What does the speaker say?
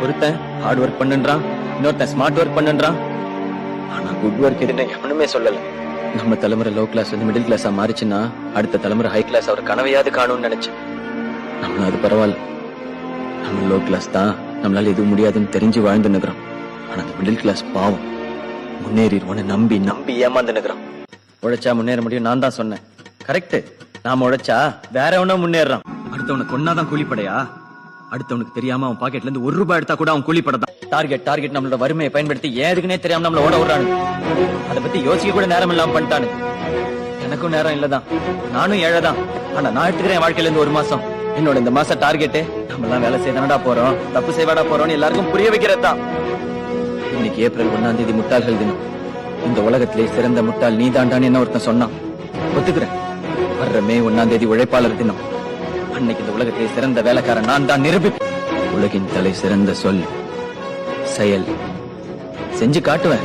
ஒருத்தன் hard work பண்ணுன்றான், இன்னொருத்தன் smart work பண்ணுன்றான். ஆனா குட் ஒர்க் எதுன்னு எவனுமே சொல்லல. நம்ம தலைமுறை லோ கிளாஸ் வந்து மிடில் கிளாஸா மாறிச்சுன்னா அடுத்த தலைமுறை ஹை கிளாஸ் அவர் கனவையாவது காணும்னு நினைச்சேன். நம்மளும் அது பரவாயில்ல. நம்ம லோ கிளாஸ் தான், நம்மளால எதுவும் முடியாதுன்னு தெரிஞ்சு வாழ்ந்து நிக்கிறோம். ஆனா அந்த மிடில் கிளாஸ் பாவம் முன்னேறிடுவோன்னு நம்பி நம்பி ஏமாந்து நிக்கிறோம். உழைச்சா முன்னேற முடியும் நான் தான் சொன்னேன். கரெக்ட். நாம உழைச்சா வேற எவனோ முன்னேறான். அடுத்தவனுக்கு கொன்னாதான் கூலிப்படையா? அடுத்தவனுக்கு தெரியாம அவன் பாக்கெட்ல இருந்து ₹1 எடுத்தா கூட அவன் கூலிப்படதான். டார்கெட் நம்மளோட வறுமையை பயன்படுத்தி ஏதுக்குனே தெரியாம நம்மள ஓட விடுறானு. அதை பத்தி யோசிக்க கூட நேரம் இல்லாம பண்ணிட்டானு. எனக்கும் நேரம் இல்லதான், நானும் ஏழைதான். ஆனா நான் எடுத்துக்கிறேன் வாழ்க்கையில இருந்து 1 மாசம். என்னோட இந்த மாசம் டார்கெட்டு நம்ம எல்லாம் வேலை செய்தானடா போறோம், தப்பு செய்வாடா போறோம்னு எல்லாருக்கும் புரிய வைக்கிறதுதான். இன்னைக்கு ஏப்ரல் 1ஆம் தேதி முட்டாள்கள் தினம். இந்த உலகத்திலே சிறந்த முட்டாள் நீ தாண்டான்னு என்ன ஒருத்தன் சொன்னான். ஒத்துக்கிறேன். வர்ற மே 1ஆம் தேதி உழைப்பாளர் தினம். அன்னைக்கு இந்த உலகத்திலே சிறந்த வேலைக்காரன் நான் தான் நிரூபிப்பேன். உலகின் தலை சிறந்த சொல் செயல். செஞ்சு காட்டுவேன்.